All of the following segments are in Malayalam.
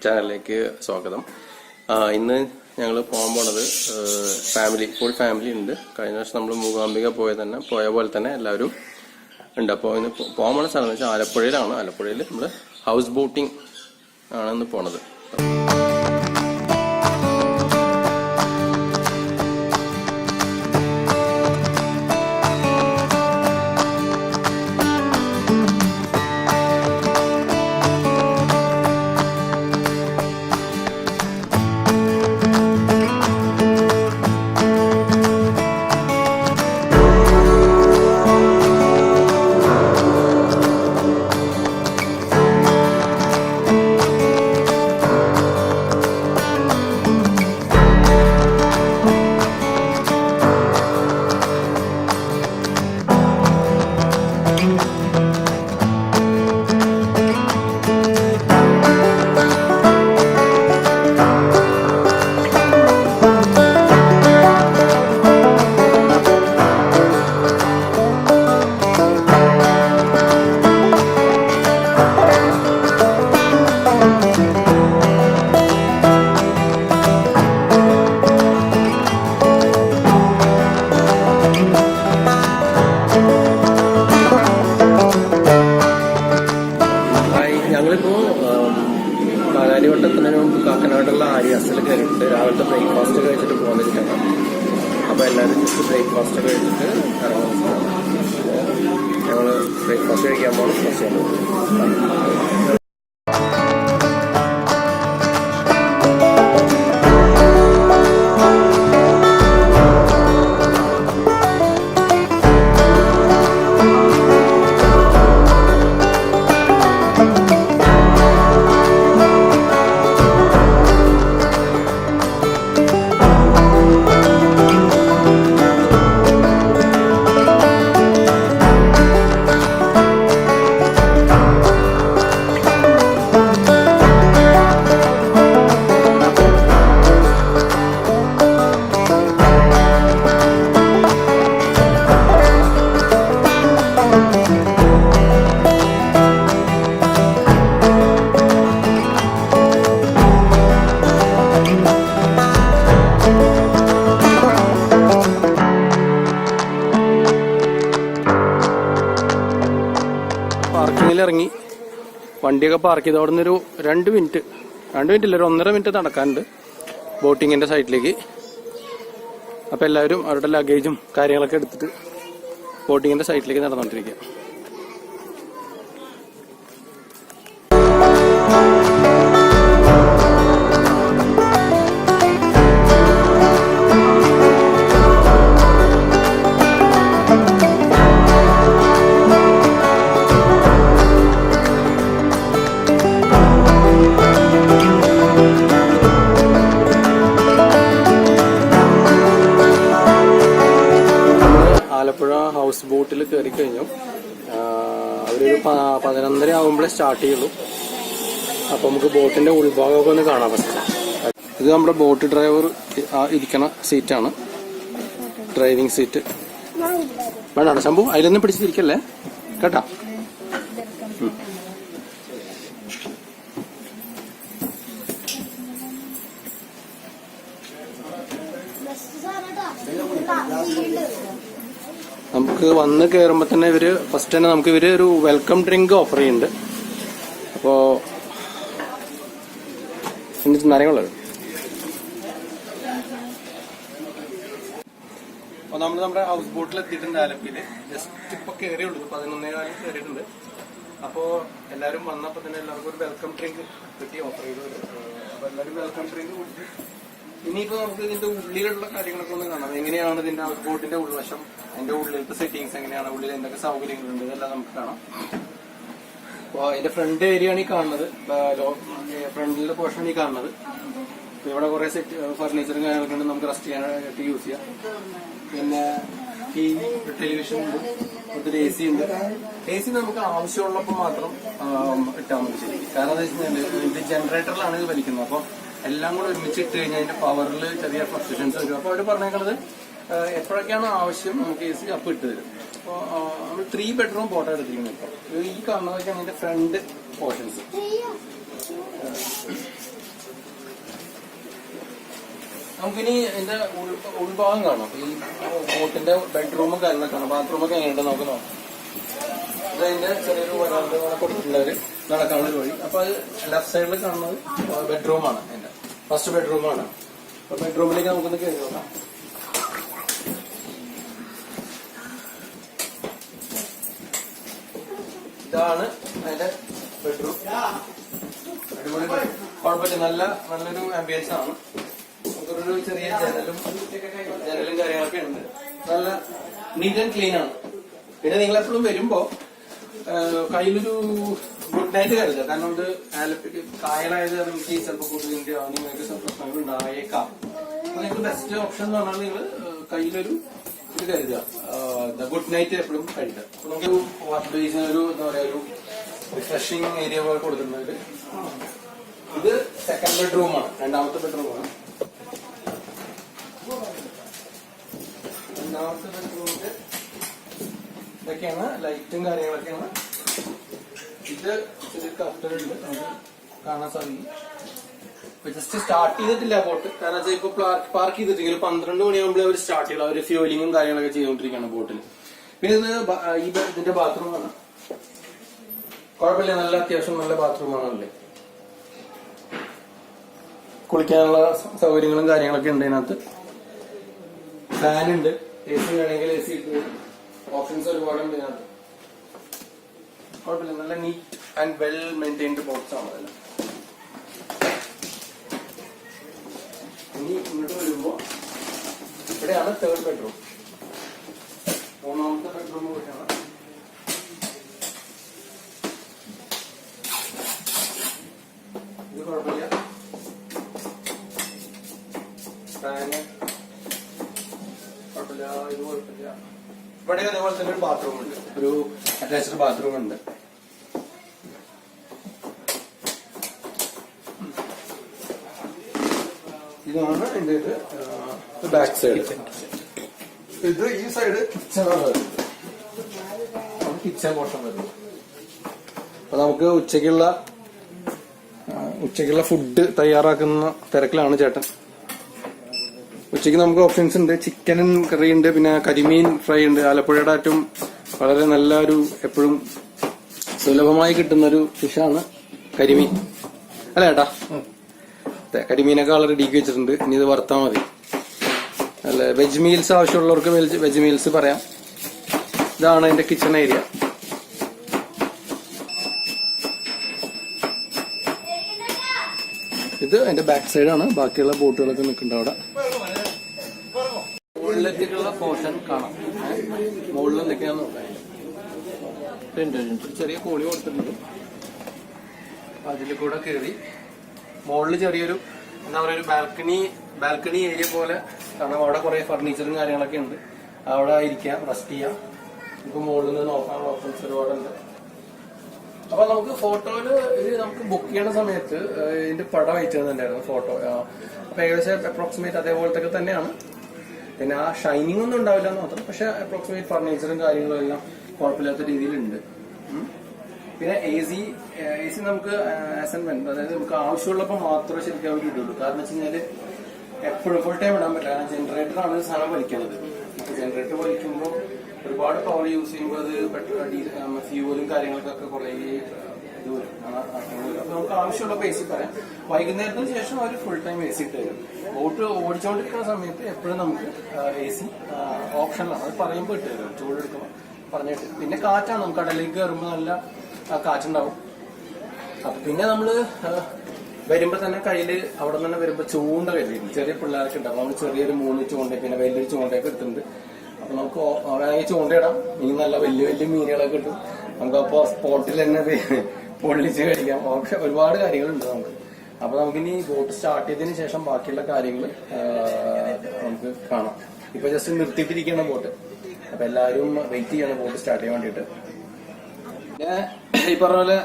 ചാനലിലേക്ക് സ്വാഗതം. ഇന്ന് ഞങ്ങൾ പോകാൻ പോണത് ഫുൾ ഫാമിലി ഉണ്ട്. കഴിഞ്ഞ വർഷം നമ്മൾ മൂകാംബിക പോയ പോലെ തന്നെ എല്ലാവരും ഉണ്ട്. അപ്പോൾ ഇന്ന് പോകാൻ പോണ സ്ഥലം എന്ന് വെച്ചാൽ ആലപ്പുഴയിലാണ്. ആലപ്പുഴയിൽ നമ്മൾ ഹൗസ് ബോട്ടിംഗ് ആണ് ഇന്ന് പോണത്. കാക്കനാടുള്ള ആര്യാസിൽ കയറിയിട്ട് രാവിലത്തെ ബ്രേക്ക്ഫാസ്റ്റ് കഴിച്ചിട്ട് പോകുന്നിരിക്കണം. അപ്പോൾ എല്ലാവരും ജസ്റ്റ് ബ്രേക്ക്ഫാസ്റ്റ് കഴിച്ചിട്ട് ഇറങ്ങും. ഞങ്ങൾ ബ്രേക്ക്ഫാസ്റ്റ് കഴിക്കാൻ പോകണം. കുറച്ച് ഇറങ്ങി വണ്ടിയൊക്കെ പാർക്ക് ചെയ്ത് അവിടെ നിന്നൊരു 2 മിനിറ്റ് ഒരു 1.5 മിനിറ്റ് നടക്കാനുണ്ട് ബോട്ടിങ്ങിന്റെ സൈഡിലേക്ക്. അപ്പൊ എല്ലാവരും അവരുടെ ലഗേജും കാര്യങ്ങളൊക്കെ എടുത്തിട്ട് ബോട്ടിങ്ങിന്റെ സൈഡിലേക്ക് നടന്നുകൊണ്ടിരിക്കുക. ആലപ്പുഴ ഹൗസ് ബോട്ടിൽ കയറി കഴിഞ്ഞു. അവരൊരു 11:30 ആകുമ്പോഴേ സ്റ്റാർട്ട് ചെയ്യുള്ളൂ. അപ്പൊ നമുക്ക് ബോട്ടിന്റെ ഉൾഭാഗമൊക്കെ ഒന്ന് കാണാൻ പറ്റും. ഇത് നമ്മുടെ ബോട്ട് ഡ്രൈവർ ഇരിക്കണ സീറ്റാണ്, ഡ്രൈവിംഗ് സീറ്റ്. വേണ്ട ശംഭു, അതിലൊന്നും പിടിച്ചിരിക്കല്ലേ കേട്ടാ. നമുക്ക് വന്ന് കയറുമ്പോ തന്നെ ഫസ്റ്റ് തന്നെ നമുക്ക് ഒരു വെൽക്കം ഡ്രിങ്ക് ഓഫർ ചെയ്യുന്നുണ്ട്. അപ്പോ നരങ്ങളുള്ളത്. അപ്പൊ നമ്മൾ നമ്മുടെ ഹൗസ് ബോട്ടിൽ എത്തിയിട്ടുണ്ട് ആലപ്പിയില്. ജസ്റ്റ് ഇപ്പൊ കയറിയുള്ളൂ, 11:15 കയറിയിട്ടുണ്ട്. അപ്പോ എല്ലാവരും വന്നപ്പോ തന്നെ എല്ലാവർക്കും ഒരു വെൽക്കം ഡ്രിങ്ക് കിട്ടി ഓഫർ ചെയ്തു. അപ്പൊ എല്ലാവരും വെൽക്കം ഡ്രിങ്ക് കൊടുത്ത് ഇനിയിപ്പോ നമുക്ക് ഇതിന്റെ ഉള്ളിലുള്ള കാര്യങ്ങളൊക്കെ ഒന്ന് കാണാം. എങ്ങനെയാണ് ഇതിന്റെ ഹൗസ് ബോട്ടിന്റെ ഉൾവശം, അതിന്റെ ഉള്ളിലത്തെ സെറ്റിങ്സ് എങ്ങനെയാണ്, ഉള്ളിൽ എന്തൊക്കെ സൗകര്യങ്ങളുണ്ട്, ഇതെല്ലാം നമുക്ക് കാണാം. അപ്പൊ അതിന്റെ ഫ്രണ്ട് ഏരിയ ആണ് ഈ കാണുന്നത്, ഫ്രണ്ടിലെ പോർഷൻ ഈ കാണുന്നത്. ഇവിടെ കുറെ ഫർണിച്ചറും കാര്യങ്ങളൊക്കെ ഉണ്ട്, നമുക്ക് റെസ്റ്റ് ചെയ്യാനായിട്ട് യൂസ് ചെയ്യാം. പിന്നെ TV, ടെലിവിഷൻ ഉണ്ട്, ഒരു AC ഉണ്ട്. AC നമുക്ക് ആവശ്യമുള്ളപ്പോൾ മാത്രം ഇട്ടാൽ മതി ശരി. കാരണം എന്താ വെച്ചാൽ ഇത് ജനറേറ്ററിലാണ് ഇത് വലിക്കുന്നത്. അപ്പൊ എല്ലാം കൂടെ ഒരുമിച്ച് ഇട്ട് കഴിഞ്ഞാൽ അതിന്റെ പവറിൽ ചെറിയ ഫ്ലക്ച്വേഷൻസ് വരും. അപ്പൊ അവർ പറഞ്ഞേക്കുന്നത് എപ്പോഴൊക്കെയാണ് ആവശ്യം നമുക്ക് AC അപ്പം ഇട്ട് തരും. അപ്പോൾ നമ്മൾ 3 ബെഡ്റൂം ബോട്ടാണ് എടുത്തിരിക്കുന്നത്. ഇപ്പോൾ ഈ കാണുന്നതൊക്കെയാണ് ഇതിന്റെ ഫ്രണ്ട് പോർഷൻസ്. നമുക്കിനി ഇതിന്റെ ഉൾഭാഗം കാണാം. ഈ ബോട്ടിന്റെ ബെഡ്റൂമും കാര്യങ്ങളൊക്കെ കാണാം. ബാത്റൂമൊക്കെ എങ്ങനെയുണ്ട് നമുക്ക് നോക്കാം. ഇതിന്റെ ചെറിയൊരു വരാണ്ട് കൊടുത്തിട്ടുള്ളവര് നടക്കാനുള്ള വഴി. അപ്പൊ അത് ലെഫ്റ്റ് സൈഡിൽ കാണുന്നത് ബെഡ്റൂമാണ്. എന്റെ ഫസ്റ്റ് ബെഡ്റൂമാണ്. അപ്പൊ ബെഡ്റൂമിലേക്ക് നമുക്കൊന്ന് കയറി നോക്കാം. ഇതാണ് അതിന്റെ ബെഡ്റൂം. അടിപൊളി, കുഴപ്പമില്ല, നല്ലൊരു ആംബിയൻസ് ആണ്. നമുക്കൊരു ചെറിയ ജനലും കാര്യങ്ങളൊക്കെ ഉണ്ട്. നല്ല നീറ്റ് ആൻഡ് ക്ലീൻ ആണ്. പിന്നെ നിങ്ങളെപ്പോഴും വരുമ്പോ കയ്യിലൊരു ഗുഡ് നൈറ്റ് കരുതുക. കാരണം ഇത് ആലപ്പിക്ക് കായലായത് നിങ്ങൾക്ക് ചിലപ്പോൾ കൂടുതലിന്റെ നിങ്ങൾക്ക് പ്രശ്നങ്ങൾ ഉണ്ടായേക്കാം. അപ്പൊ നിങ്ങൾക്ക് ബെസ്റ്റ് ഓപ്ഷൻ എന്ന് പറഞ്ഞാൽ നിങ്ങൾ കയ്യിലൊരു ഇത് കരുതുക, ഗുഡ് നൈറ്റ് എപ്പോഴും കരുതുക. അപ്പൊ നമുക്ക് വാഷ് ബേസിന് ഒരു എന്താ പറയാ ഒരു റിഫ്രഷിംഗ് ഏരിയ പോലെ കൊടുക്കുന്നത്. ഇത് സെക്കൻഡ് ബെഡ്റൂമാണ്, രണ്ടാമത്തെ ബെഡ്റൂമാണ്. രണ്ടാമത്തെ ബെഡ്റൂമില് ഇതൊക്കെയാണ് ലൈറ്റും കാര്യങ്ങളൊക്കെയാണ്. ഇത് ചെറിയ കർട്ടനുണ്ട്, നമുക്ക് കാണാൻ സാധിക്കും. ഇപ്പൊ ജസ്റ്റ് സ്റ്റാർട്ട് ചെയ്തിട്ടില്ല ബോട്ട്. കാരണം വെച്ചാൽ ഇപ്പൊ പാർക്ക് ചെയ്തിട്ടെങ്കിൽ 12 മണിയാകുമ്പോഴേ അവർ സ്റ്റാർട്ട് ചെയ്യണം. അവർ ഫ്യൂലിങ്ങും കാര്യങ്ങളൊക്കെ ചെയ്തുകൊണ്ടിരിക്കുകയാണ് ബോട്ടിൽ. പിന്നെ ഇത് ഇതിന്റെ ബാത്റൂമാണ്. കുഴപ്പമില്ല, നല്ല അത്യാവശ്യം നല്ല ബാത്റൂമാണല്ലേ. കുളിക്കാനുള്ള സൗകര്യങ്ങളും കാര്യങ്ങളൊക്കെ ഉണ്ട് ഇതിനകത്ത്. ഫാനുണ്ട്, എ സി വേണമെങ്കിൽ എ സി ഇട്ട് ഓപ്ഷൻസ് ഒരുപാടുണ്ട് ഇതിനകത്ത്. കുഴപ്പമില്ല, നല്ല neat and well maintained boats ആണ് അതെല്ലാം. ഇനി ഇങ്ങോട്ട് വരുമ്പോ ഇവിടെയാണ് തേർഡ് ബെഡ്റൂം. മൂന്നാമത്തെ ബെഡ്റൂം കൂടിയാണ്. ഇത് കുഴപ്പമില്ല, ഫാന് കുഴപ്പമില്ല, ഇത് കുഴപ്പമില്ല. ഇവിടെ അതേപോലെ തന്നെ ഒരു ബാത്റൂം ഉണ്ട്, ഒരു അറ്റാച്ച്ഡ് ബാത്റൂം ഉണ്ട്. ഇതാണ് എന്റെ ബാക്ക് സൈഡ്. ഇത് ഈ സൈഡ് കിച്ചണാണ് വരുന്നത്. കിച്ചൺ പോർഷൻ വരുന്നത്. അപ്പൊ നമുക്ക് ഉച്ചയ്ക്കുള്ള ഫുഡ് തയ്യാറാക്കുന്ന തിരക്കിലാണ് ചേട്ടൻ. ഉച്ചയ്ക്ക് നമുക്ക് ഓപ്ഷൻസ് ഉണ്ട്. ചിക്കൻ കറി ഉണ്ട്, പിന്നെ കരിമീൻ ഫ്രൈ ഉണ്ട്. ആലപ്പുഴയുടെ ഏറ്റവും വളരെ നല്ല ഒരു എപ്പോഴും സുലഭമായി കിട്ടുന്ന ഒരു ഫിഷാണ് കരിമീൻ, അല്ല ചേട്ടാ? കരിമീനൊക്കെ വളരെ റെഡിയാക്കി വെച്ചിട്ടുണ്ട്. ഇനി ഇത് വറുത്താൽ മതി. അല്ല, വെജ് മീൽസ് ആവശ്യമുള്ളവർക്ക് വെജ് മീൽസ് പറയാം. ഇതാണ് എന്റെ കിച്ചൺ ഏരിയ. ഇത് എന്റെ ബാക്ക് സൈഡാണ്. ബാക്കിയുള്ള ബോട്ടുകളൊക്കെ നിൽക്കുന്നുണ്ട് അവിടെ. മുകളിലേക്കുള്ള പോർഷൻ കാണാം. മുകളിൽ എന്തൊക്കെയാന്ന് നോക്കാം. ചെറിയ കോണി കൊടുത്തിട്ടുണ്ട്. അതിൽ കൂടെ കയറി മുകളിൽ ചെറിയൊരു എന്താ പറയുക ഒരു ബാൽക്കണി ഏരിയ പോലെ. കാരണം അവിടെ കുറെ ഫർണിച്ചറും കാര്യങ്ങളൊക്കെ ഉണ്ട്. അവിടെ ഇരിക്കാം, റെസ്റ്റ് ചെയ്യാം. നമുക്ക് മുകളിൽ നിന്ന് നോക്കാനുള്ള ഓപ്ഷൻസ് ഒരുപാടുണ്ട്. അപ്പൊ നമുക്ക് ഫോട്ടോയില് ഇത് നമുക്ക് ബുക്ക് ചെയ്യണ സമയത്ത് ഇതിന്റെ പടം അയച്ചു തന്നെയായിരുന്നു ഫോട്ടോ. അപ്പൊ ഏകദേശം അപ്രോക്സിമേറ്റ് അതേപോലത്തെ തന്നെയാണ്. പിന്നെ ആ ഷൈനിങ് ഒന്നും ഉണ്ടാവില്ല എന്ന് മാത്രം. പക്ഷെ അപ്രോക്സിമേറ്റ് ഫർണിച്ചറും കാര്യങ്ങളും എല്ലാം കുഴപ്പമില്ലാത്ത രീതിയിലുണ്ട്. പിന്നെ എ സി നമുക്ക് ആസ് ആൻഡ് വെൻ, അതായത് നമുക്ക് ആവശ്യമുള്ളപ്പോൾ മാത്രമേ ശരിക്കും അവർ ഇടുള്ളൂ. കാരണം വെച്ച് കഴിഞ്ഞാല് എപ്പോഴും ഫുൾ ടൈം ഇടാൻ പറ്റില്ല. കാരണം ജനറേറ്ററാണ് സാധനം വലിക്കുന്നത്. ജനറേറ്റർ വലിക്കുമ്പോൾ ഒരുപാട് പവർ യൂസ് ചെയ്യുമ്പോൾ അത് ഫ്യൂവലും കാര്യങ്ങൾക്കൊക്കെ കുറെ ഇത് വരും. അപ്പൊ നമുക്ക് ആവശ്യമുള്ളപ്പോൾ എ സി പറയാം. വൈകുന്നേരത്തിന് ശേഷം അവർ ഫുൾ ടൈം എ സി ഇട്ട് തരും. ബോട്ട് ഓടിച്ചുകൊണ്ടിരിക്കുന്ന സമയത്ത് എപ്പോഴും നമുക്ക് എ സി ഓപ്ഷനിലാണ്. അത് പറയുമ്പോൾ ഇട്ട് തരും, ചൂടെടുക്കുമ്പോൾ പറഞ്ഞിട്ട്. പിന്നെ കാറ്റാണ്, നമുക്ക് കടലിലേക്ക് കയറുമ്പോൾ നല്ല കാറ്റുണ്ടാവും. അപ്പൊ പിന്നെ നമ്മള് വരുമ്പോ തന്നെ കയ്യില് അവിടെ തന്നെ വരുമ്പോ ചൂണ്ട കരുതിയിരുന്നു. ചെറിയ പിള്ളേർക്ക് ഉണ്ടാവും. നമ്മൾ ചെറിയൊരു 3 ചൂണ്ട, പിന്നെ വലിയൊരു ചൂണ്ടയൊക്കെ എടുത്തിട്ടുണ്ട്. അപ്പൊ നമുക്ക് വേണമെങ്കിൽ ചൂണ്ടയിടാം. മീൻ നല്ല വലിയ മീനുകളൊക്കെ കിട്ടും. നമുക്ക് അപ്പൊ സ്പോട്ടിൽ തന്നെ പൊള്ളിച്ച് കഴിക്കാം. ഒരുപാട് കാര്യങ്ങളുണ്ട് നമുക്ക്. അപ്പൊ നമുക്കിനി ബോട്ട് സ്റ്റാർട്ട് ചെയ്തതിന് ശേഷം ബാക്കിയുള്ള കാര്യങ്ങൾ നമുക്ക് കാണാം. ഇപ്പൊ ജസ്റ്റ് നിർത്തിയിട്ടിരിക്കുകയാണ് ബോട്ട്. അപ്പൊ എല്ലാവരും വെയിറ്റ് ചെയ്യണം ബോട്ട് സ്റ്റാർട്ട് ചെയ്യാൻ വേണ്ടിയിട്ട്. പിന്നെ ഈ പറഞ്ഞ പോലെ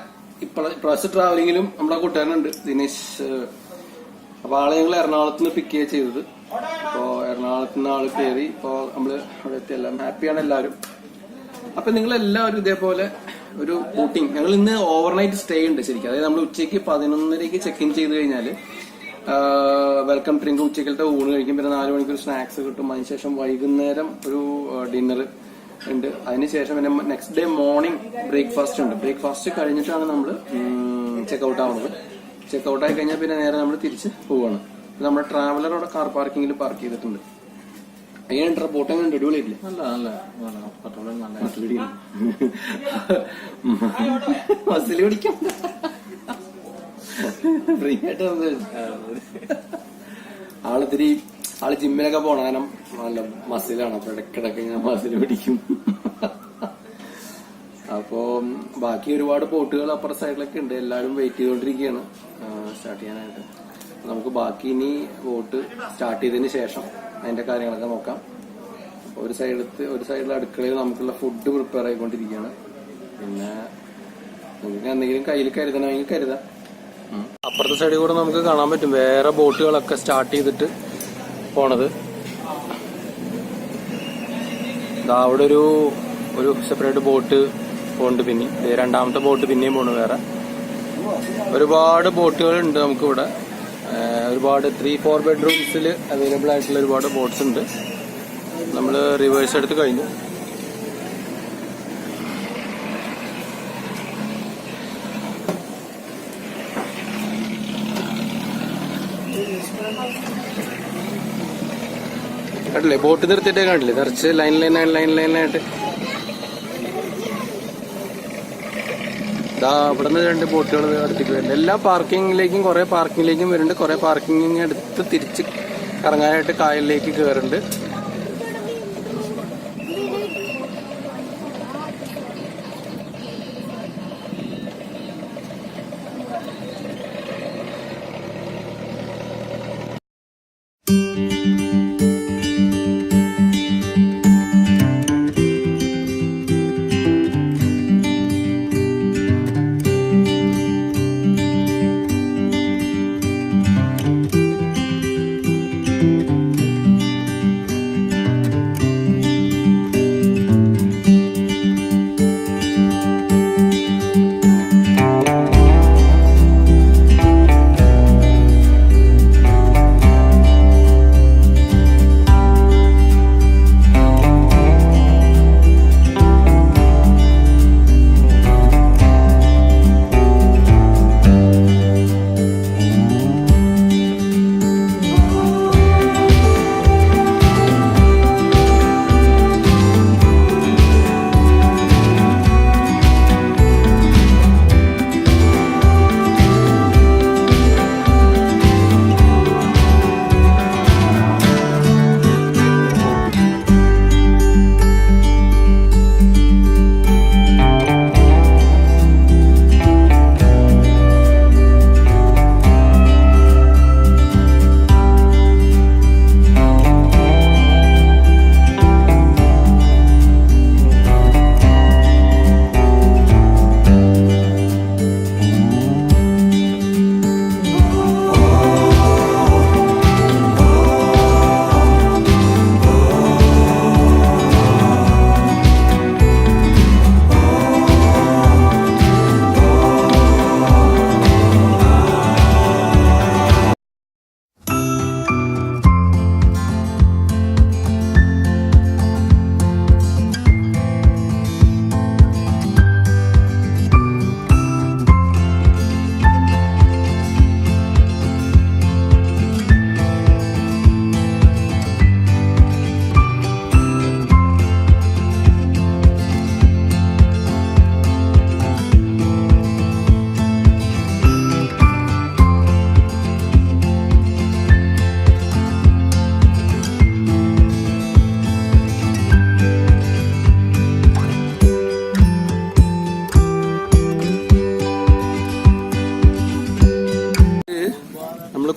ഇപ്രാവശ്യം ട്രാവലിങ്ങിലും നമ്മുടെ കൂട്ടുകാരനുണ്ട് ദിനേശ്. അപ്പൊ ആളെ ഞങ്ങൾ എറണാകുളത്ത് നിന്ന് പിക്ക് ചെയ്യുക ചെയ്തത്. അപ്പോ എറണാകുളത്ത് നിന്ന് ആള് കയറി. ഇപ്പോ നമ്മള് അവിടെ എത്തി. എല്ലാം ഹാപ്പിയാണ് എല്ലാവരും. അപ്പൊ നിങ്ങളെല്ലാവരും ഇതേപോലെ ഒരു ബോട്ടിങ്, ഞങ്ങൾ ഇന്ന് ഓവർനൈറ്റ് സ്റ്റേ ഉണ്ട് ശരിക്കും. അതായത് നമ്മൾ ഉച്ചയ്ക്ക് 11:30 ചെക്ക് ഇൻ ചെയ്ത് കഴിഞ്ഞാല് വെൽക്കം ഡ്രിങ്ക്, ഉച്ചക്കലത്തെ ഊണ് കഴിക്കും, പിന്നെ 4 മണിക്ക് ഒരു സ്നാക്സ് കിട്ടും. അതിനുശേഷം വൈകുന്നേരം ഒരു ഡിന്നർ ഉണ്ട്. അതിനുശേഷം പിന്നെ നെക്സ്റ്റ് ഡേ മോർണിംഗ് ബ്രേക്ക്ഫാസ്റ്റ് ഉണ്ട്. ബ്രേക്ക്ഫാസ്റ്റ് കഴിഞ്ഞിട്ടാണ് നമ്മൾ ചെക്ക്ഔട്ട് ആവുന്നത്. ചെക്ക്ഔട്ട് ആയി കഴിഞ്ഞാൽ പിന്നെ നേരെ നമ്മൾ തിരിച്ച് പോവാണ്. നമ്മുടെ ട്രാവലർ അവിടെ കാർ പാർക്കിങ്ങിൽ പാർക്ക് ചെയ്തിട്ടുണ്ട്. എങ്ങനെയുണ്ട് ബോട്ട്? എങ്ങനെ അടിപൊളിയില്ലേ? മസിൽ പിടിക്കാം, ഫ്രീ ആയിട്ട് ആള് ജിമ്മിനൊക്കെ പോണ കാരണം നല്ല മസിലാണ്. അപ്പൊ ഇടക്കിടക്ക് ഞാൻ മസിൽ പിടിക്കും. അപ്പോ ബാക്കി ഒരുപാട് ബോട്ടുകൾ അപ്പുറ സൈഡിലൊക്കെ ഉണ്ട്. എല്ലാവരും വെയിറ്റ് ചെയ്തുകൊണ്ടിരിക്കുകയാണ് സ്റ്റാർട്ട് ചെയ്യാനായിട്ട്. നമുക്ക് ബാക്കി ഇനി ബോട്ട് സ്റ്റാർട്ട് ചെയ്തതിന് ശേഷം അതിന്റെ കാര്യങ്ങളൊക്കെ നോക്കാം. അപ്പൊ ഒരു സൈഡിൽ അടുക്കളയിൽ നമുക്കുള്ള ഫുഡ് പ്രിപ്പയർ ആയിക്കൊണ്ടിരിക്കുകയാണ്. പിന്നെ നമുക്ക് എന്തെങ്കിലും കയ്യിൽ കരുതണമെങ്കിൽ കരുതാം. അപ്പുറത്തെ സൈഡിൽ കൂടെ നമുക്ക് കാണാൻ പറ്റും വേറെ ബോട്ടുകളൊക്കെ സ്റ്റാർട്ട് ചെയ്തിട്ട് പോണത്. അവിടെ ഒരു സെപ്പറേറ്റ് ബോട്ട് പോകുന്നുണ്ട്. പിന്നെ രണ്ടാമത്തെ ബോട്ട് പിന്നെയും പോണു. വേറെ ഒരുപാട് ബോട്ടുകൾ ഉണ്ട് നമുക്കിവിടെ. ഒരുപാട് 3-4 ബെഡ്റൂംസിൽ അവൈലബിൾ ആയിട്ടുള്ള ഒരുപാട് ബോട്ട്സ് ഉണ്ട്. നമ്മൾ റിവേഴ്സ് എടുത്ത് കഴിഞ്ഞു. കണ്ടില്ലേ ബോട്ട് നിർത്തിയിട്ടേ കണ്ടില്ലേ? നിറച്ച് ലൈനായിട്ട് ഇവിടെ നിന്ന് 2 ബോട്ടുകൾ അടുത്തേക്ക് വരുന്നുണ്ട്. എല്ലാ പാർക്കിങ്ങിലേക്കും കുറെ പാർക്കിങ്ങിലേക്കും വരുന്നുണ്ട്. കുറെ പാർക്കിംഗ് എടുത്ത് തിരിച്ച് കറങ്ങാനായിട്ട് കായലിലേക്ക് കയറുന്നുണ്ട്.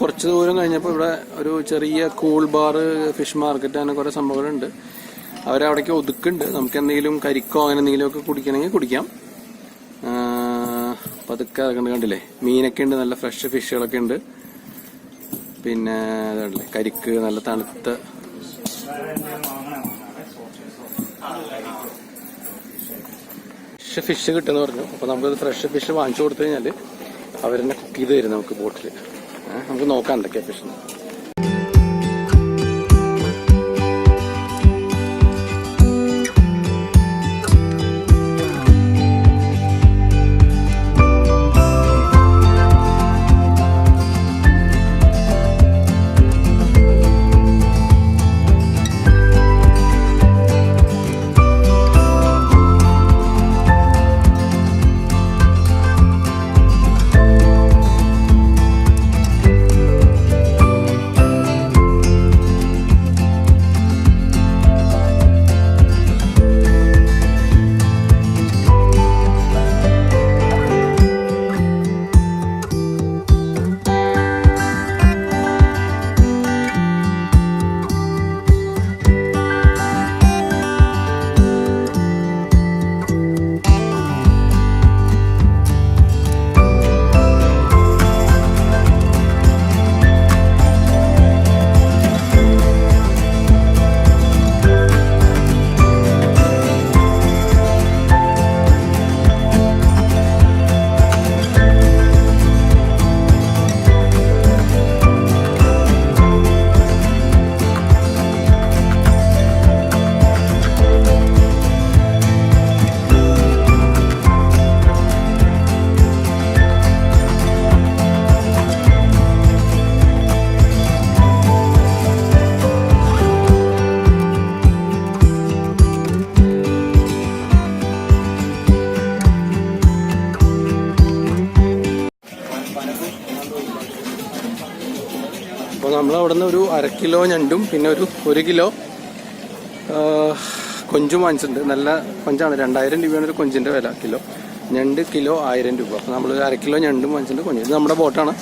കുറച്ച് ദൂരം കഴിഞ്ഞപ്പോൾ ഇവിടെ ഒരു ചെറിയ കൂൾ ബാർ, ഫിഷ് മാർക്കറ്റ്, അങ്ങനെ കുറെ സംഭവങ്ങളുണ്ട്. അവരവിടേക്ക് ഒതുക്കുന്നുണ്ട്. നമുക്ക് എന്തെങ്കിലും കരിക്കോ അങ്ങനെ എന്തെങ്കിലും ഒക്കെ കുടിക്കണമെങ്കിൽ കുടിക്കാം. പതുക്കെ ഇറങ്ങണ്ട്, കണ്ടില്ലേ? മീനൊക്കെ ഉണ്ട്, നല്ല ഫ്രഷ് ഫിഷുകളൊക്കെ ഉണ്ട്. പിന്നെ അതല്ലേ കരിക്ക്, നല്ല തണുത്ത ഫിഷ് കിട്ടുമെന്ന് പറഞ്ഞു. അപ്പൊ നമുക്കത് ഫ്രഷ് ഫിഷ് വാങ്ങിച്ചു കൊടുത്തു കഴിഞ്ഞാൽ അവരെന്നെ കുക്ക് ചെയ്ത് തരും നമുക്ക് ബോട്ടിൽ. നമുക്ക് നോക്കാം എന്തൊക്കെയാ ഫിഷ്. അപ്പോൾ നമ്മളവിടെ നിന്ന് ഒരു 1/2 കിലോ ഞണ്ടും പിന്നെ ഒരു 1 കിലോ കൊഞ്ചും വാങ്ങിച്ചിട്ടുണ്ട്. നല്ല കൊഞ്ചാണ്. 2000 രൂപയാണ് ഒരു കൊഞ്ചിൻ്റെ വില. കിലോ ഞണ്ട് കിലോ 1000 രൂപ. അപ്പോൾ നമ്മൾ 1/2 കിലോ ഞണ്ടും വാങ്ങിച്ചിട്ടുണ്ട്. കൊഞ്ച് ഇത് നമ്മുടെ ബോട്ടാണ്.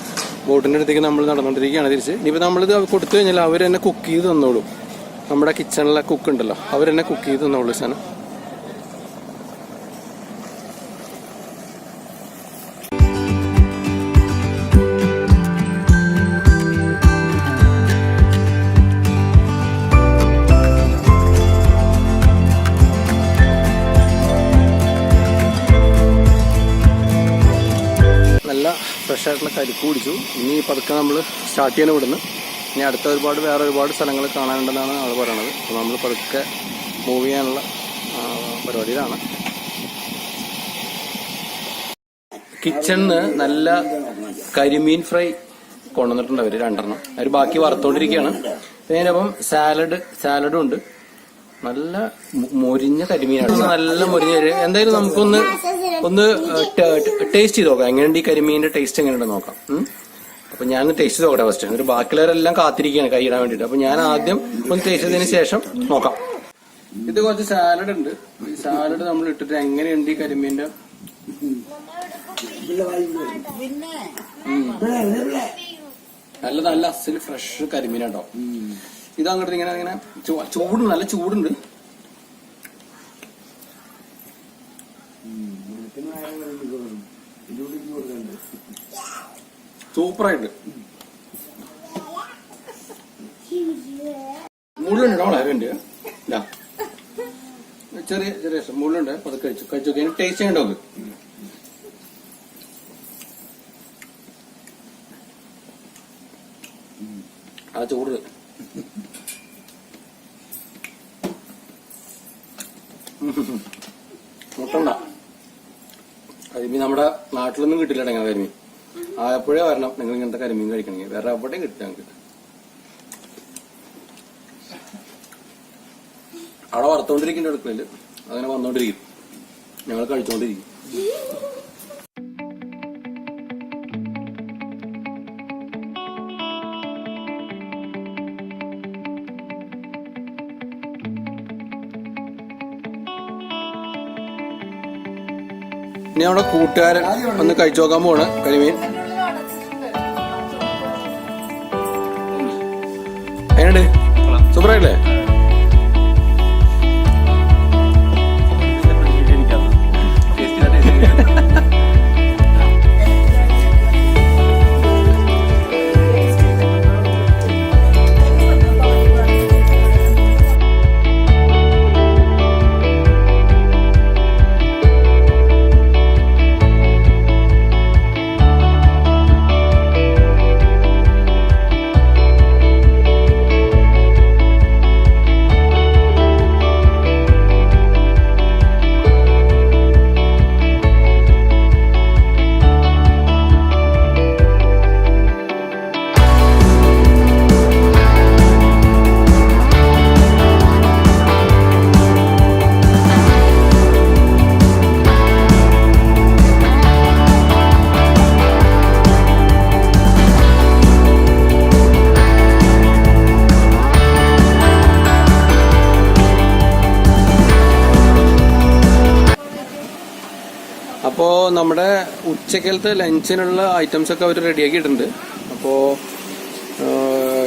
ബോട്ടിൻ്റെ അടുത്തേക്ക് നമ്മൾ നടന്നുകൊണ്ടിരിക്കുകയാണ് തിരിച്ച്. ഇനിയിപ്പോൾ നമ്മളിത് കൊടുത്തു കഴിഞ്ഞാൽ അവർ തന്നെ കുക്ക് ചെയ്ത് തന്നോളൂ. നമ്മുടെ കിച്ചണിലെ കുക്ക് ഉണ്ടല്ലോ, അവർ തന്നെ കുക്ക് ചെയ്ത് തന്നോളൂ സാധനം. ഫ്രഷ് ആയിട്ടുള്ള കരിക്ക് കുടിച്ചു. ഇനി പതുക്കെ നമ്മൾ സ്റ്റാർട്ട് ചെയ്യാൻ വിടുന്നു. ഇനി അടുത്ത വേറെ ഒരുപാട് സ്ഥലങ്ങൾ കാണാനുണ്ടെന്നാണ് ആൾ പറയണത്. അപ്പോൾ നമ്മൾ പതുക്കെ മൂവ് ചെയ്യാനുള്ള പരിപാടിയിലാണ്. കിച്ചണിന് നല്ല കരിമീൻ ഫ്രൈ കൊണ്ടുവന്നിട്ടുണ്ട് അവർ 2 അവർ ബാക്കി വറുത്തോണ്ടിരിക്കുകയാണ്. അതിനൊപ്പം സാലഡും ഉണ്ട്. നല്ല മൊരിഞ്ഞ കരിമീനാണ്. നല്ല മൊരിഞ്ഞ എന്തായാലും നമുക്കൊന്ന് ടേസ്റ്റ് ചെയ്ത് നോക്കാം. എങ്ങനെയുണ്ട് ഈ കരിമീനിന്റെ ടേസ്റ്റ് എങ്ങനെയുണ്ടെന്ന് നോക്കാം. അപ്പൊ ഞാൻ ടേസ്റ്റ് ചെയ്ത് നോക്കട്ടെ ഫസ്റ്റ്. ഒരു ബാക്കിയുള്ളവരെല്ലാം കാത്തിരിക്കുകയാണ് കൈയിടാൻ വേണ്ടിട്ട്. അപ്പൊ ഞാൻ ആദ്യം ഒന്ന് ടേസ്റ്റ് ചെയ്തതിന് ശേഷം നോക്കാം. ഇത് കുറച്ച് സാലഡ് ഉണ്ട്. ഈ സാലഡ് നമ്മൾ ഇട്ടിട്ട് എങ്ങനെയുണ്ട് ഈ കരിമീന്റെ നല്ല അസല് ഫ്രഷ് കരിമീനാട്ടോ. ഇത് അങ്ങോട്ട് ഇങ്ങനെ ചൂടുണ്ട്, നല്ല ചൂടുണ്ട്. സൂപ്പറായിട്ട് മുള്ളുണ്ട്. അവളുണ്ട് ചെറിയ മുള്ളുണ്ട്. അത് കഴിച്ചു ടേസ്റ്റ് ചെയ്യണ്ടോ? ആ ചൂട് മുട്ടണ്ട. കരിമീൻ നമ്മുടെ നാട്ടിലൊന്നും കിട്ടില്ല. ഇങ്ങനെ കരിമീൻ ആയപ്പോഴേ വരണം നിങ്ങൾ ഇങ്ങനത്തെ കരിമീൻ കഴിക്കണമെങ്കിൽ. വേറെ എവിടെയും കിട്ടില്ല ഞങ്ങൾക്ക്. അവിടെ വറുത്തോണ്ടിരിക്കുന്ന അടുക്കളയില് അങ്ങനെ വന്നോണ്ടിരിക്കും. ഞങ്ങൾ കഴിച്ചോണ്ടിരിക്കും. ഇനി നമ്മുടെ കൂട്ടുകാരൻ ഒന്ന് കഴിച്ചു നോക്കാൻ പോണ് കരിമീൻ. എങ്ങനെയുണ്ട്? സൂപ്പറായില്ലേ? അപ്പോൾ നമ്മുടെ ഉച്ചക്കലത്തെ ലഞ്ചിനുള്ള ഐറ്റംസ് ഒക്കെ അവർ റെഡിയാക്കിയിട്ടുണ്ട്. അപ്പോൾ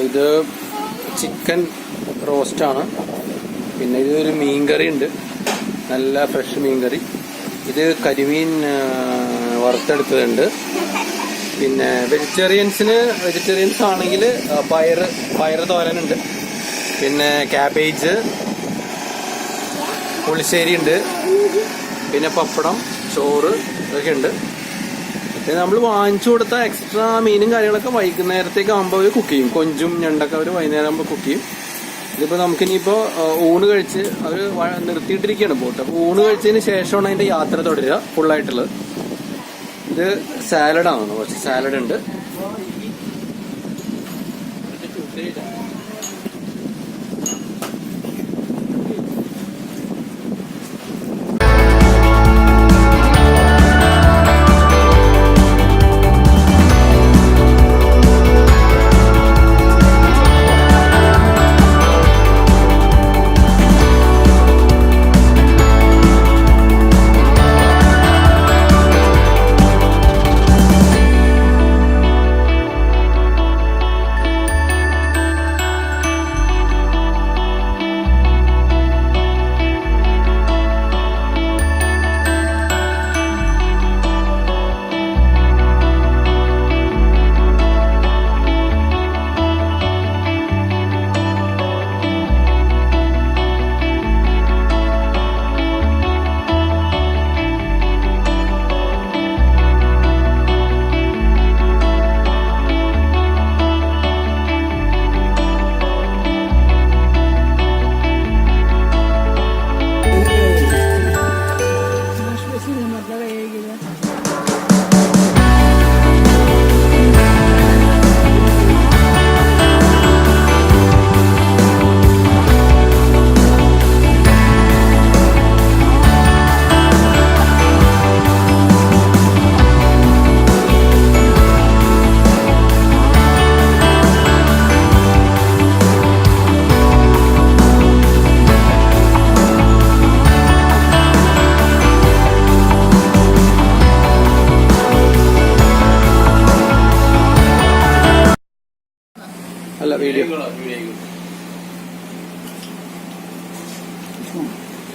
ഇത് ചിക്കൻ റോസ്റ്റാണ്, പിന്നെ ഇതൊരു മീൻകറി ഉണ്ട്, നല്ല ഫ്രഷ് മീൻകറി. ഇത് കരിമീൻ വറുത്തെടുത്തതുണ്ട്. പിന്നെ വെജിറ്റേറിയൻസ് ആണെങ്കിൽ പയറ് തോരനുണ്ട്, പിന്നെ ക്യാബേജ്, പുളിശ്ശേരി ഉണ്ട്, പിന്നെ പപ്പടം, ചോറ് ഇതൊക്കെ ഉണ്ട്. പിന്നെ നമ്മൾ വാങ്ങിച്ചു കൊടുത്ത എക്സ്ട്രാ മീനും കാര്യങ്ങളൊക്കെ വൈകുന്നേരത്തേക്ക് ആകുമ്പോൾ അവർ കുക്ക് ചെയ്യും. കൊഞ്ചും ഞണ്ടൊക്കെ അവർ വൈകുന്നേരം ആകുമ്പോൾ കുക്ക് ചെയ്യും. ഇതിപ്പോൾ നമുക്കിനിയിപ്പോൾ ഊണ് കഴിച്ച് അവർ നിർത്തിയിട്ടിരിക്കുകയാണ് ബോട്ട്. അപ്പോൾ ഊണ് കഴിച്ചതിന് ശേഷമാണ് അതിൻ്റെ യാത്ര തുടരുക ഫുള്ളായിട്ടുള്ളത്. ഇത് സാലഡാണ്, കുറച്ച് സാലഡ് ഉണ്ട്.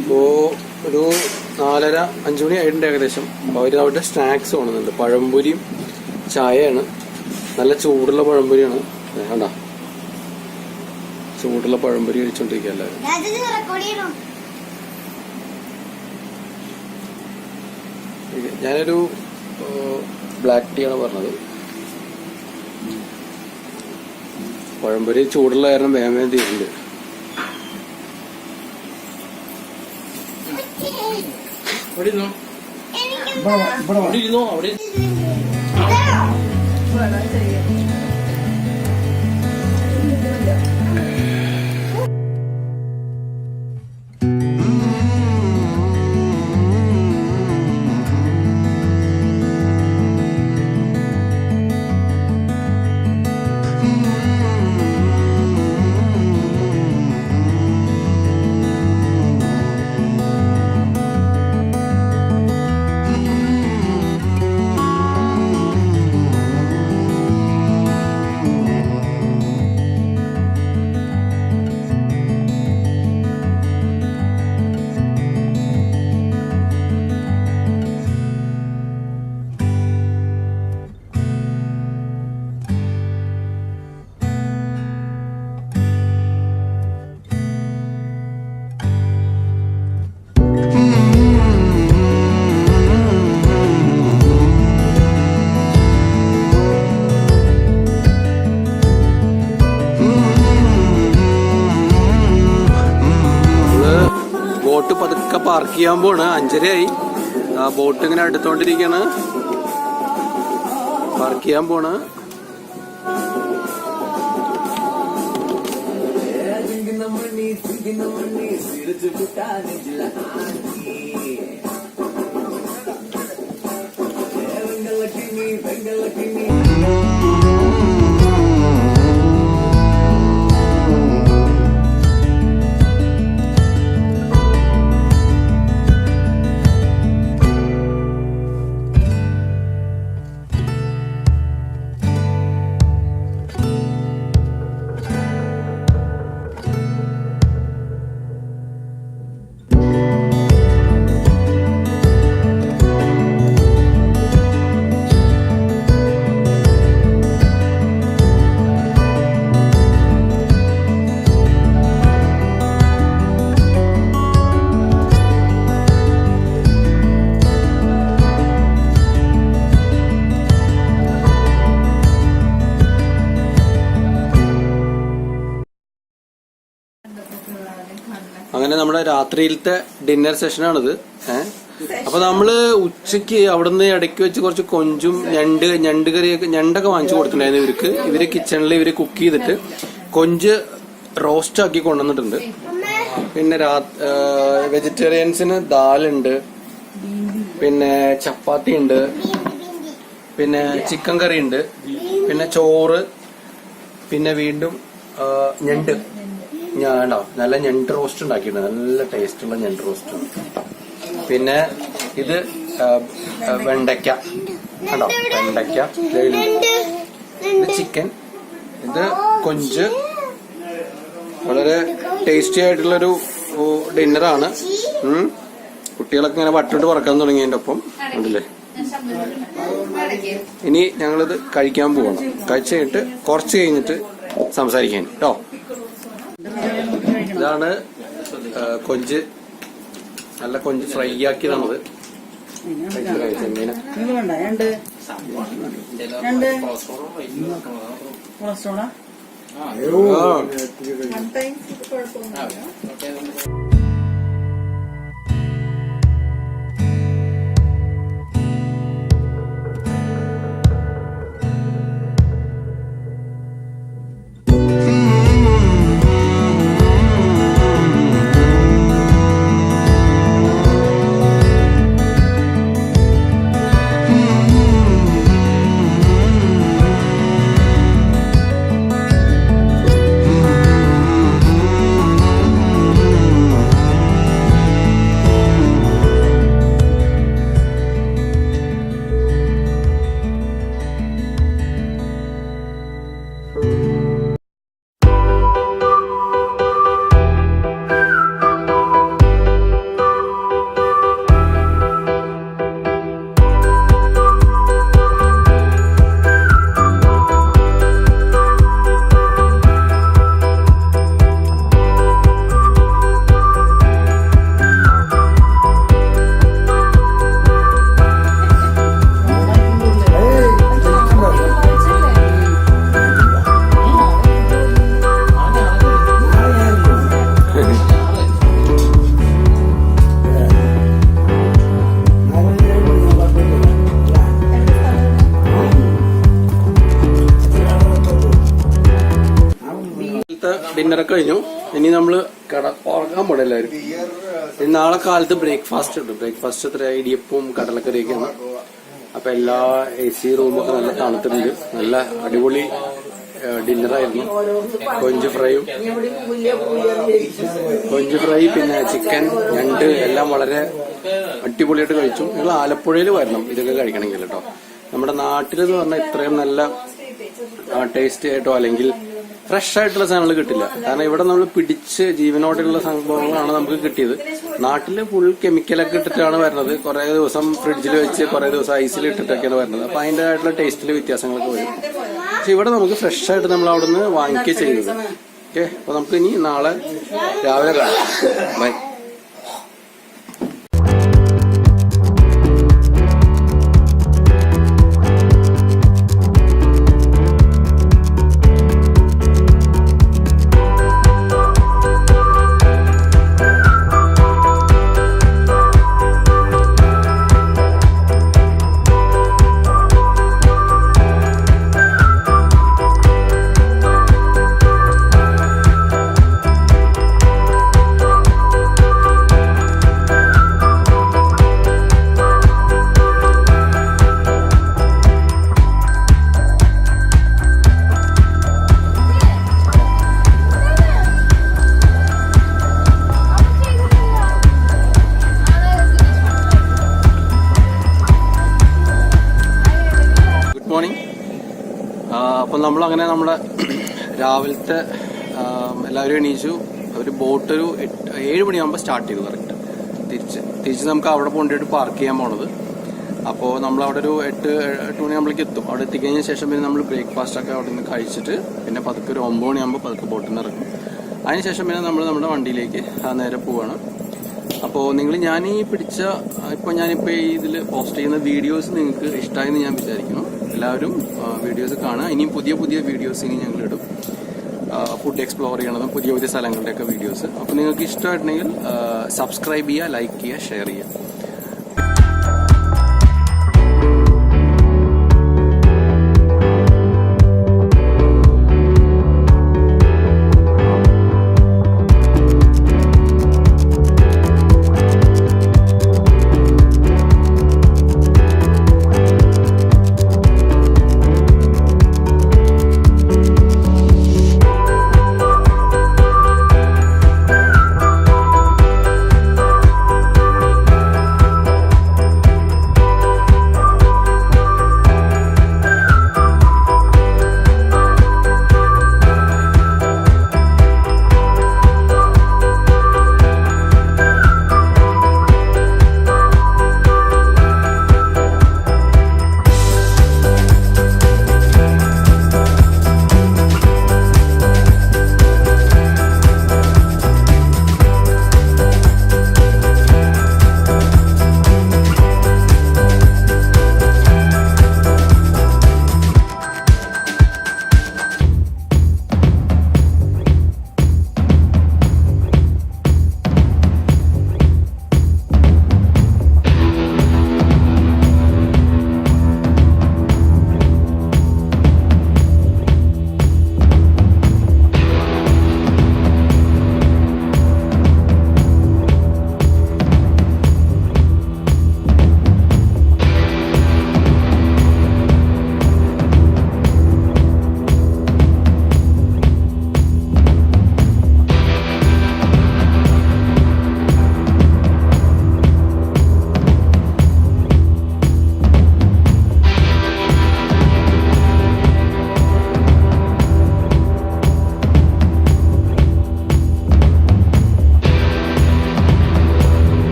ഇപ്പോൾ ഒരു 4:30-5 മണി ആയിട്ടുണ്ട് ഏകദേശം. അവർ അവിടെ സ്നാക്സ് കൊണ്ടുവന്നുണ്ട്. പഴംപൊരിയും ചായയാണ്. നല്ല ചൂടുള്ള പഴംപൊരിയാണ്. വേണ്ട, ചൂടുള്ള പഴംപൊരി കഴിച്ചോണ്ടിരിക്കുക എല്ലാവരും. ഞാനൊരു ബ്ലാക്ക് ടീ ആണ് പറഞ്ഞത്. പഴംപൊരി ചൂടുള്ള കാരണം വേഗം തീരുന്നുണ്ട്. അവിടെ ബോട്ട് പതുക്കെ പാർക്ക് ചെയ്യാൻ പോണ്. 5:30 ആ ബോട്ട് ഇങ്ങനെ അടുത്തോണ്ടിരിക്കാണ്. പാർക്ക് ചെയ്യാൻ പോണ്. അങ്ങനെ നമ്മുടെ രാത്രിയിലത്തെ ഡിന്നർ സെഷനാണിത്. അപ്പൊ നമ്മള് ഉച്ചക്ക് അവിടുന്ന് ഇടയ്ക്ക് വെച്ച് കുറച്ച് കൊഞ്ചും ഞണ്ട് കറിയൊക്കെ ഞണ്ടൊക്കെ വാങ്ങിച്ചു കൊടുത്തിട്ടുണ്ടായിരുന്നു ഇവര് കിച്ചണിൽ ഇവര് കുക്ക് ചെയ്തിട്ട് കൊഞ്ച് റോസ്റ്റ് ആക്കി കൊണ്ടുവന്നിട്ടുണ്ട്. പിന്നെ വെജിറ്റേറിയൻസിന് ദാലുണ്ട്, പിന്നെ ചപ്പാത്തി ഉണ്ട്, പിന്നെ ചിക്കൻ കറി ഉണ്ട്, പിന്നെ ചോറ്, പിന്നെ വീണ്ടും ഞണ്ട് നല്ല ഞണ്ട് റോസ്റ്റ് ഉണ്ടാക്കിയിട്ടുണ്ട്. നല്ല ടേസ്റ്റുള്ള ഞണ്ട് റോസ്റ്റ്. പിന്നെ ഇത് വെണ്ടയ്ക്ക കണ്ടോ, വെണ്ടയ്ക്ക. ഇത് ചിക്കൻ, ഇത് കൊഞ്ച്. വളരെ ടേസ്റ്റി ആയിട്ടുള്ളൊരു ഡിന്നറാണ്. കുട്ടികളൊക്കെ ഇങ്ങനെ വട്ടിട്ട് പറക്കാൻ തുടങ്ങിയതിന്റെ ഒപ്പം ഉണ്ടല്ലേ. ഇനി ഞങ്ങളിത് കഴിക്കാൻ പോവാണ്. കഴിച്ചു കഴിഞ്ഞിട്ട് കുറച്ച് കഴിഞ്ഞിട്ട് സംസാരിക്കാൻ കേട്ടോ. ഇതാണ് കൊഞ്ച്, നല്ല കൊഞ്ച് ഫ്രൈ ആക്കിയതാണത്. ഡിന്നറൊക്കെ കഴിഞ്ഞു. ഇനി നമ്മള് ഉറങ്ങാൻ പോണം എല്ലാവരും. ഇനി നാളെ കാലത്ത് ബ്രേക്ക്ഫാസ്റ്റ് ഉണ്ട്. ബ്രേക്ക്ഫാസ്റ്റ് എത്ര ഇടിയപ്പവും കടലക്കറിയൊക്കെയാണ്. അപ്പൊ എല്ലാ AC റൂമൊക്കെ നല്ല തണുത്തിട്ടുണ്ട്. നല്ല അടിപൊളി ഡിന്നറായിരുന്നു. കൊഞ്ച് ഫ്രൈ പിന്നെ ചിക്കൻ, ഞണ്ട് എല്ലാം വളരെ അടിപൊളിയായിട്ട് കഴിച്ചു. നിങ്ങൾ ആലപ്പുഴയിൽ വരണം ഇതൊക്കെ കഴിക്കണമെങ്കിൽ കേട്ടോ. നമ്മുടെ നാട്ടിലെന്ന് പറഞ്ഞാൽ ഇത്രയും നല്ല ടേസ്റ്റി ആയിട്ടോ അല്ലെങ്കിൽ ഫ്രഷ് ആയിട്ടുള്ള സാധനങ്ങൾ കിട്ടില്ല. കാരണം ഇവിടെ നമ്മൾ പിടിച്ച് ജീവനോടെയുള്ള സംഭവങ്ങളാണ് നമുക്ക് കിട്ടിയത്. നാട്ടില് ഫുൾ കെമിക്കലൊക്കെ ഇട്ടിട്ടാണ് വരുന്നത്. കുറെ ദിവസം ഫ്രിഡ്ജിൽ വെച്ച് കുറെ ദിവസം ഐസിൽ ഇട്ടിട്ടൊക്കെയാണ് വരുന്നത്. അപ്പൊ അതിന്റെ ആയിട്ടുള്ള ടേസ്റ്റിൽ വ്യത്യാസങ്ങളൊക്കെ വരും. പക്ഷെ ഇവിടെ നമുക്ക് ഫ്രഷ് ആയിട്ട് നമ്മൾ അവിടെ നിന്ന് വാങ്ങിക്കുക ചെയ്യുന്നത്. ഓക്കെ, അപ്പൊ നമുക്ക് ഇനി നാളെ രാവിലെ കാണാം. ബൈ. അപ്പം നമ്മളങ്ങനെ നമ്മുടെ രാവിലത്തെ എല്ലാവരും എണീച്ചു. ഒരു ബോട്ട് ഒരു 7 മണിയാകുമ്പോൾ സ്റ്റാർട്ട് ചെയ്തു. കറക്റ്റ് തിരിച്ച് നമുക്ക് അവിടെ കൊണ്ടുപോയിട്ട് പാർക്ക് ചെയ്യാൻ പോണത്. അപ്പോൾ നമ്മളവിടെ ഒരു 8 മണിയാകുമ്പോഴേക്ക് എത്തും. അവിടെ എത്തിക്കഴിഞ്ഞ ശേഷം പിന്നെ നമ്മൾ ബ്രേക്ക്ഫാസ്റ്റ് ഒക്കെ അവിടെ നിന്ന് കഴിച്ചിട്ട് പിന്നെ പതുക്കെ ഒരു 9 മണിയാകുമ്പോൾ പതുക്കെ ബോട്ടിൽ നിന്ന് ഇറങ്ങും. അതിനുശേഷം പിന്നെ നമ്മൾ നമ്മുടെ വണ്ടിയിലേക്ക് നേരെ പോവാണ്. അപ്പോൾ നിങ്ങൾ ഞാനിപ്പോൾ ഇതിൽ പോസ്റ്റ് ചെയ്യുന്ന വീഡിയോസ് നിങ്ങൾക്ക് ഇഷ്ടമായെന്ന് ഞാൻ വിചാരിക്കുന്നു. എല്ലാവരും വീഡിയോസ് കാണുക. ഇനിയും പുതിയ വീഡിയോസ് ഇനി ഞങ്ങളിടും. ഫുഡ് എക്സ്പ്ലോർ ചെയ്യണതും പുതിയ പുതിയ സ്ഥലങ്ങളുടെയൊക്കെ വീഡിയോസ്. അപ്പോൾ നിങ്ങൾക്ക് ഇഷ്ടമായിട്ടുണ്ടെങ്കിൽ സബ്സ്ക്രൈബ് ചെയ്യുക, ലൈക്ക് ചെയ്യുക, ഷെയർ ചെയ്യുക.